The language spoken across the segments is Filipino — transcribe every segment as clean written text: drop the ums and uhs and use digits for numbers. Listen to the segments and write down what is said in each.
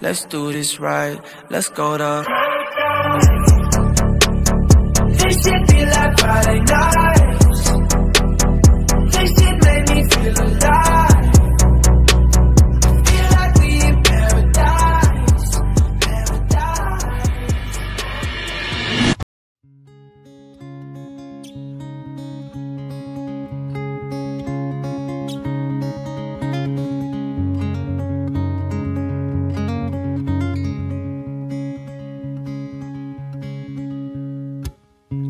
let's do this right. Let's go to. This shit feel like Friday nights. This shit make me feel alive. Feel like we in paradise, paradise.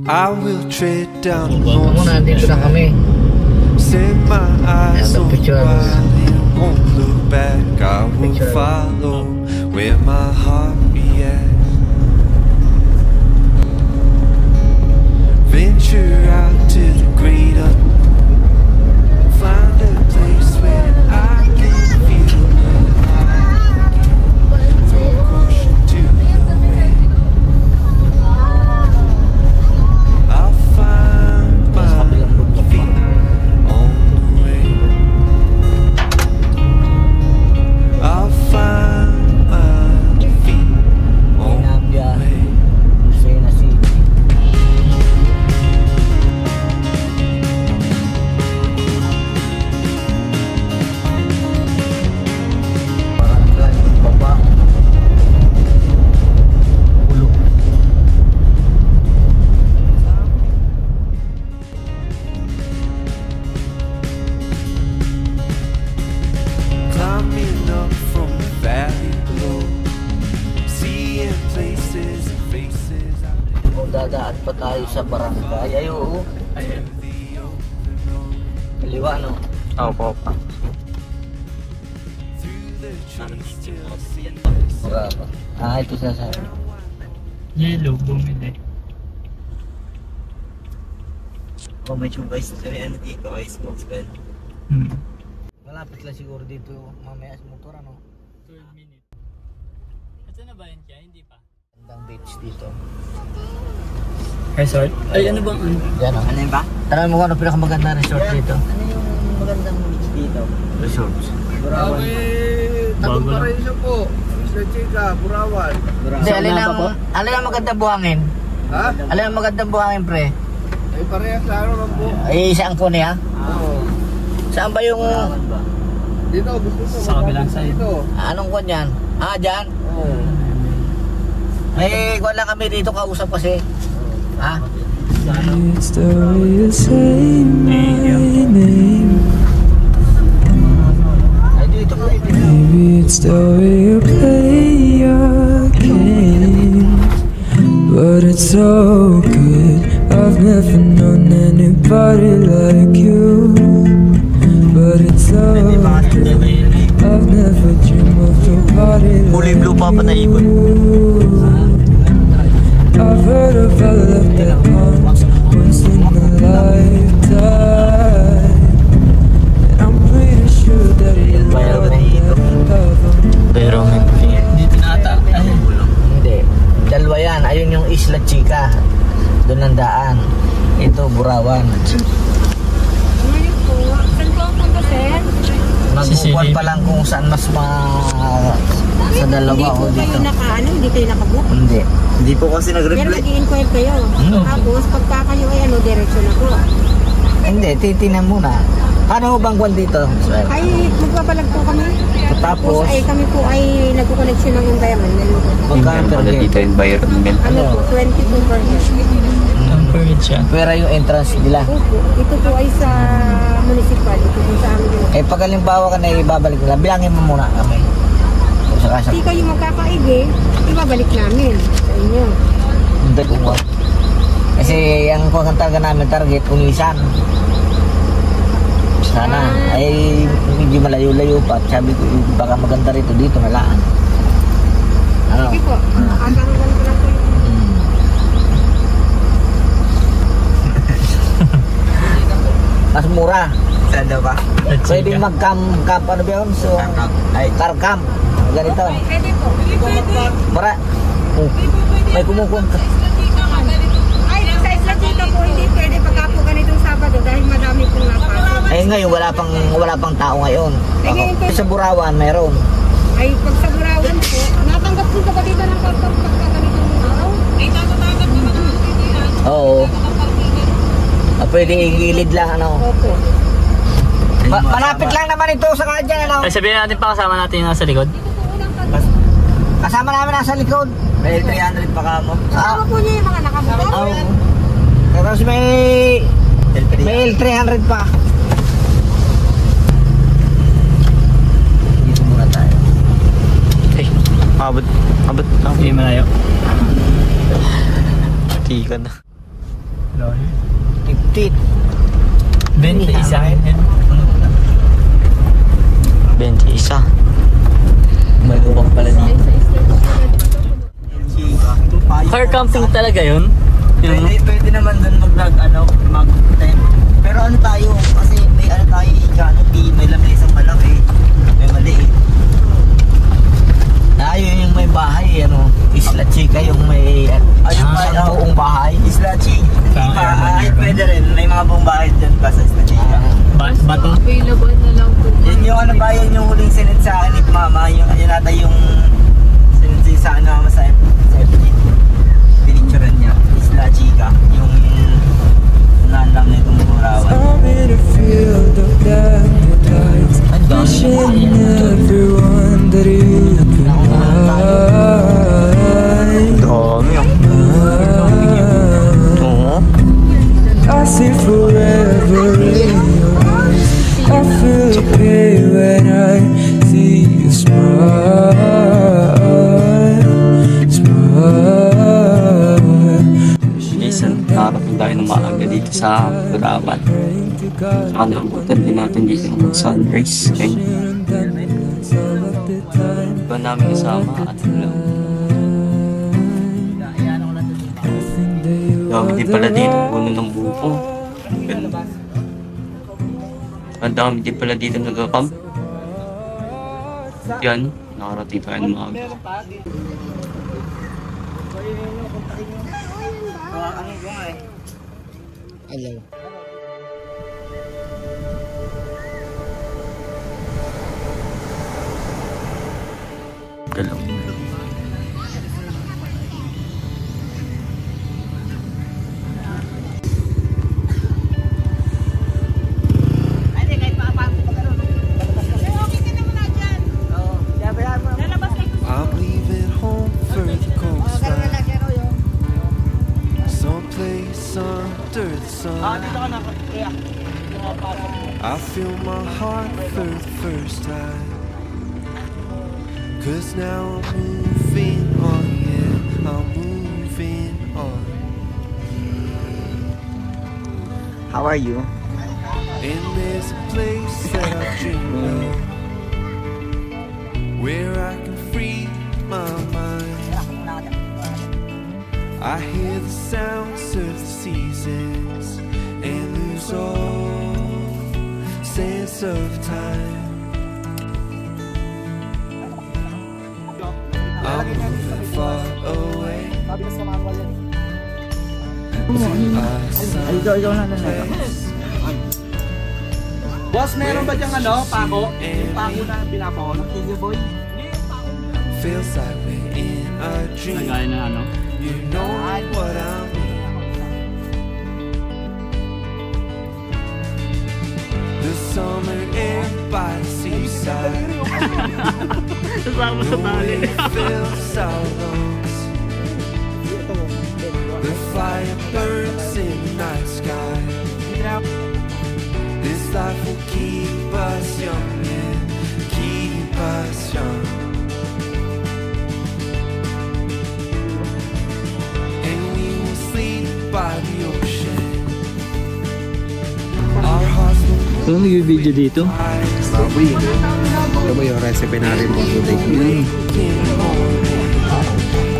I will tread down the Nandito na kami. set my eyes on the picture. wild and won't look back. I will follow where my heart reacts. Venture out to the greater, find a place where I can feel alive. Throw caution to the wind. I'll find my feet on the way. I'll find my feet on the way. Climbing up from the valley below, seeing places and faces out there. Kung dadaan pa tayo sa barangay, ay oo. Kaliwa, no? Opo, pa. Maraba. Ito sasabi. Yellow, bumili. Oh, medyo guys, ano dito ay smoke bell. Malapit lang siguro dito mamaya sa motor, ano? 12 minutes. Ito na ba yun kaya? Hindi pa. Andang beach dito. Resort? Ay, ano bang ano? Yan, oh. Ano yun ba? Tara mo kung ano pinakamagandang resort dito. Ano yung magandang beach dito? Resorts. Burawan. Bago lang. po. Mr. Chica, Burawan. Hindi, alin ang magandang buhangin? Ha? Alin ang magandang buhangin, pre? Ay, parehas sa ano lang po. Ay, isang po niya. Oo. Saan ba yung... Dito, gusto ko. Sa kabilang side. Dito. Anong kwan yan? Ah, dyan? Oo. May kwan lang kami dito, kausap kasi. Ha? It's the way you say my name. Ay, dito po. Maybe it's the way you play your game, but it's so good. I've never known anybody like you, but it's so good. I've never dreamed of nobody like you. I've heard of a love that comes once in a lifetime, and I'm pretty sure that you'll never love. Pero hindi tinata. Hindi. Dalawa yan. Ayun yung Isla Chica. Doon ang daan. Ito, Burawan. Ngayon po, saan po ang punta, sir? Nagkukuhan pa lang kung saan mas sa dalawa o Hindi dito. po kayo hindi kayo nakabook. Hindi. Hindi po kasi Pero nag-reply. nag-i-inquire kayo. Tapos, pagka kayo ay diretso na po. Hindi, titinan muna. Ano bang kwan dito? Sir? Ay, magpapalag po kami. Tapos, Ay, kami po ay nagko-connection ng environment. magkano per gate? environment. Ano po, 22 per year. Ang permit siya. Pera yung entrance nila. Opo, ito po ay sa municipal. Ito po sa amin. Eh, pag halimbawa ka na ibabalik nila, bilangin mo muna kami. Saka sa... Hindi kayo magkakaigi, ibabalik namin sa inyo. Hindi ko. Kasi ang kukantaga namin target, Unisan. Sana. Ay, medyo malayo-layo pa. Sabi ko, baka maganda rito dito na lang. Ano? Sige po, asahan ko lang po yun. Mas mura. Saan daw ba? Pwede mag-camp, ano ba yun? So, car camp. Ganito. Pwede po. Para, may kumukunta. Ay, sa Isla Chica po, hindi pwede pagka po ganitong Sabado dahil madami pong napasok. Eh ngayon, wala pang tao ngayon. Sa Burawan, meron. Ay, pag sa Burawan po, pwede igilid lang, ano. Opo. Malapit lang naman ito sa kanya, ano. Ay, sabihin natin pa kasama natin yung nasa likod. Kasama namin nasa likod. May 300 pa ka mo. Kasama po niya yung mga nakamotor. Oo. Tapos may L300 pa. Dito muna tayo. Ay, abot. Hindi malayo. Tika na. 50. 20 isa. 20 isa. Malubak pala dito. Car camping talaga yun? Pwede naman doon mag-tent. Pero ano tayo, kasi may ano tayo, may lamesang malaki, may maliit. Ayun yung may bahay, ano, Isla Chica, yung may buong bahay. Isla Chica. Pwede rin, may mga buong bahay dyan pa sa Isla Chica. Bato? Available na lang po. Yun yung ano ba, yun yung huling sinit sa akin ni Mama, yun ata yung sinit sa ano sa FB. Pinicturean niya, Isla Chica, yung naandang na itong Burawan. I'm in a field of daffodils, wishing everyone that you could I see forever in your eyes. I feel the pain when I see you smile. Minsan, nakarating tayo ng maaga dito sa Burawan. Saka naabutan din natin dito yung sunrise. Iba namin kasama at ulam. Dami din pala dito, puno ng buko. Ang dami din pala dito nagka-camp. Yan, nakarating tayo ng maaga. Hello. Galaw. I'm leaving home for the coast line, someplace under the sun. I feel my heart for the first time, 'cause now I'm moving on, yeah, I'm moving on. How are you? And there's a place that I dreamed of, where I can free my mind. I hear the sounds of the seasons and lose all sense of time. I'm moving far away to a place. Boss, meron ba diyang ano, pako? Yung pako na pinapako ng King Boy? Feels like we're in a dream. Nagaya na ano? You know what I mean. The summer air by the seaside. Kasama sa tali. Fills our lungs. The fire burns in the night sky. This life will keep us young and keep us young. And we will sleep by the ocean. Our hearts will Kung nag-video dito? Baboy. Ito ba yung recipe natin mo today? Yan.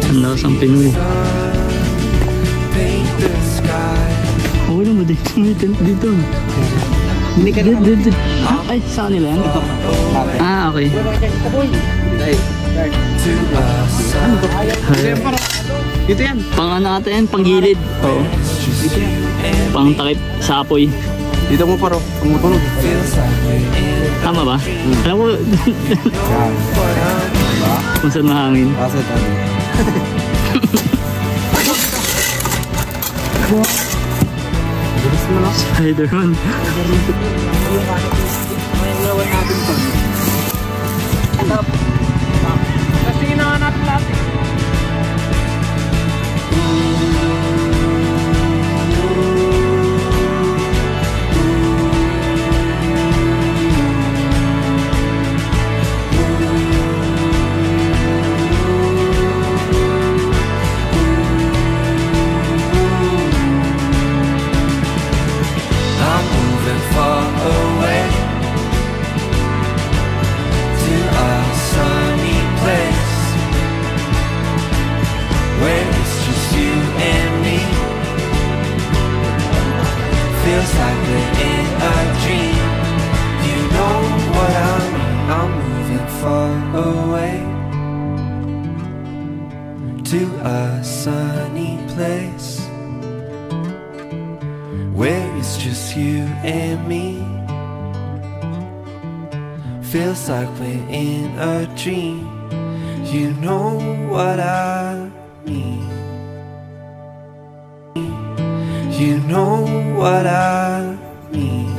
Ang lakas ang Pinoy. paint the sky. Okay lang mo dito. Dito. Hindi ka naman. Dito. Ay, sa kanila yan? Ah, okay. To us, Dito yan. Pang ano ata yan? Pang gilid. Oo. Pang takip sa apoy. Dito mo paro. Tumutunog. feels like we're in Tama ba? Alam mo, kung saan mahangin. Kasi tayo. Bilis Spider-Man. Yung ano, may ilawan natin to. Kasi ginawa natin lahat eh. I'm moving far away to a sunny place where it's just you and me. Feels like we're in a dream. You know what I mean. I'm moving far away to a sunny place where it's just you and me. Feels like we're in a dream. You know what I mean. You know what I mean.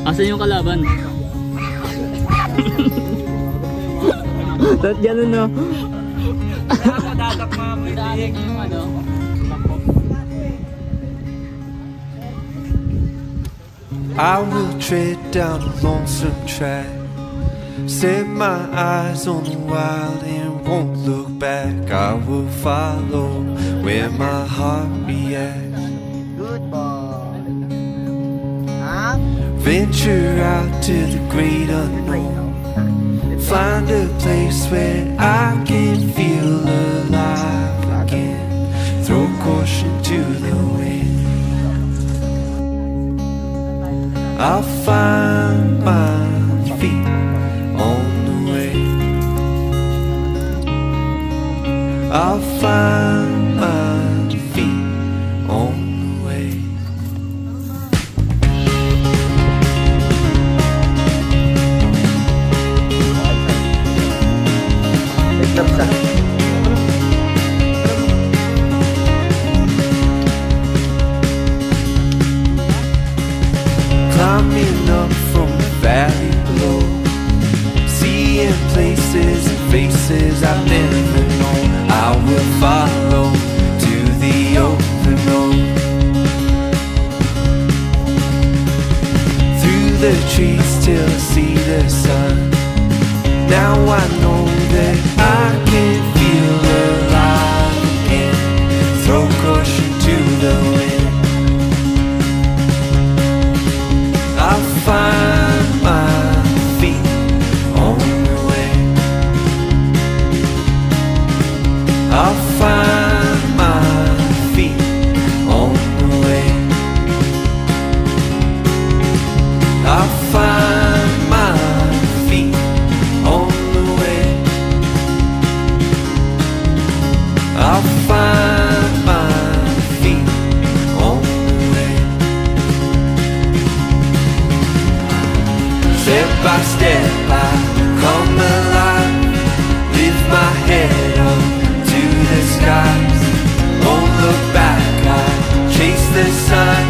Asan yung kalaban? Ba't ganun no? Yung ano? I will tread down a lonesome track, set my eyes on the wild and won't look back. I will follow where my heart reacts. Good boy. Venture out to the great unknown. Find a place where I can feel alive again. Throw caution to the wind. I'll find my feet on the way. I'll find my feet on the way. Climbing up from the valley below, seeing places and faces I've never known. I will follow to the open road, through the trees till I see the sun. Now I know that I can feel alive again. Throw caution to the wind. I'll find my feet on the way. I'll find my feet on the way. I'll find my feet on the way. I'll find my feet on the way. Step by step I come alive, lift my head up to the skies. Won't look back, I chase the sun,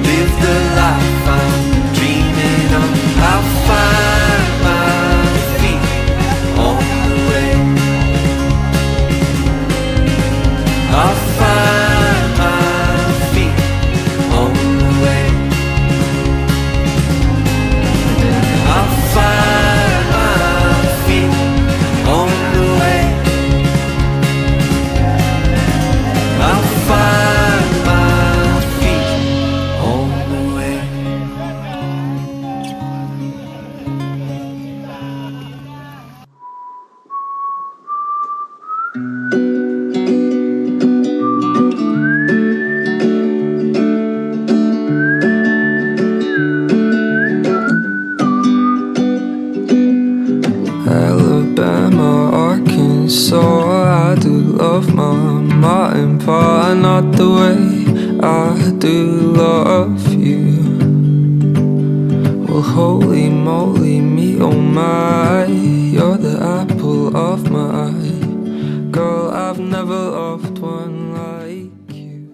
live the life I'm dreaming of. I'll find my feet on the way. I'll find my feet on the way. I'll find my feet on the way. I'll find my feet on the way. love you. Well, holy moly, me oh my, you're the apple of my eye. Girl, I've never loved one like you.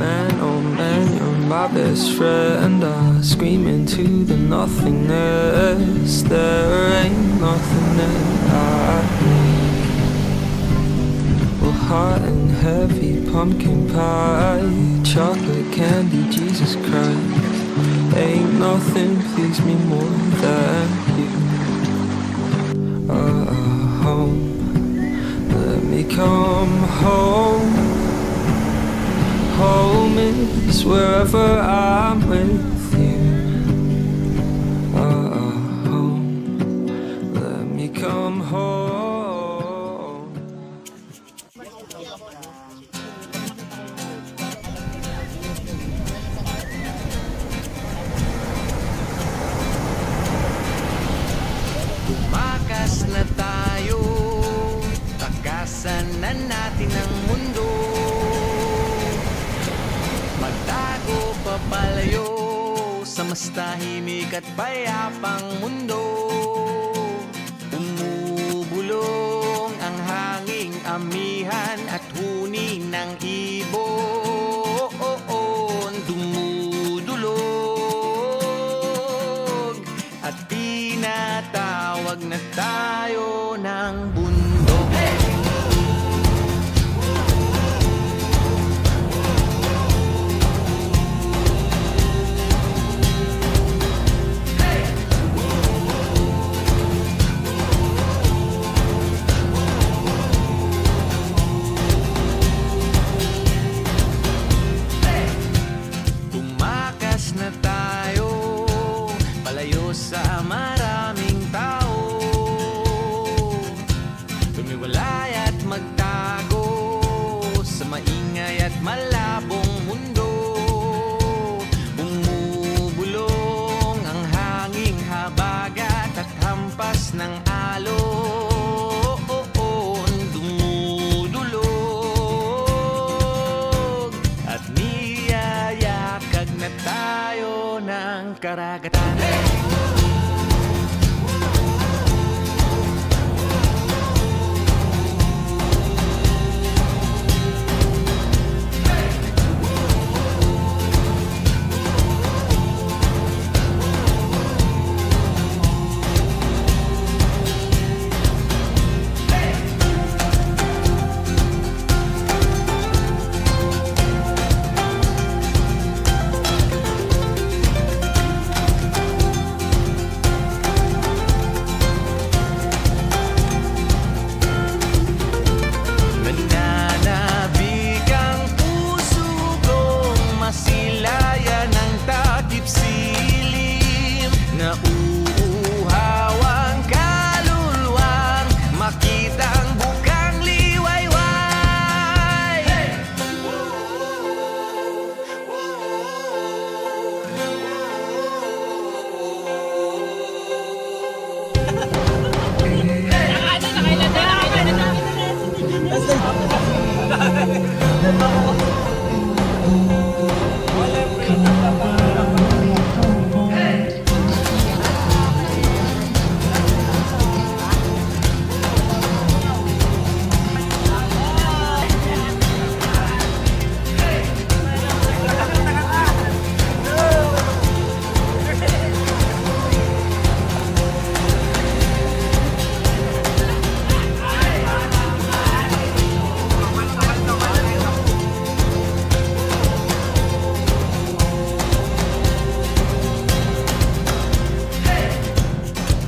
Man, oh man, you're my best friend. I scream into the nothingness. There ain't nothing that I need. Well, hot and heavy pumpkin pie, chocolate candy, Jesus Christ. Ain't nothing please me more than you. Home, let me come home. Home is wherever I'm with you. Home, let me come home. Tumakas na tayo, takasan na natin ang mundo. Magtago papalayo sa mas tahimik at payapang mundo. Umubulong ang hanging amihan at huni ng ibon. Dumudulog at tinatawag na tayo ng bundok. Tumakas na tayo, palayo sa maraming tao. Tumiwalay at magtago sa maingay at malabong mundo. Bumubulong ang hanging habagat at hampas ng alon. Dumudulog at niyayakag na tayo ng karagatan. Nananabig ang puso kong masilayan ng takip silim. Nauuhaw ang kaluluwang makita ang bukang liwayway.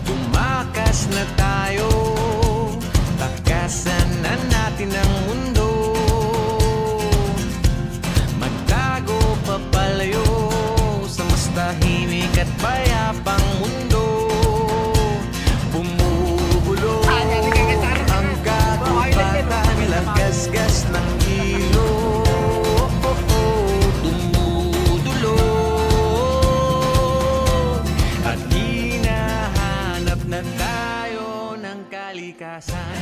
Tumakas na tayo, takasan na natin ang mundo. Magtago papalayo sa mas tahimik at payapang mundo. Bumubulong ang kagubatan, lagasgas ng ilog. Dumudulog at hinahanap na tayo ng kalikasan.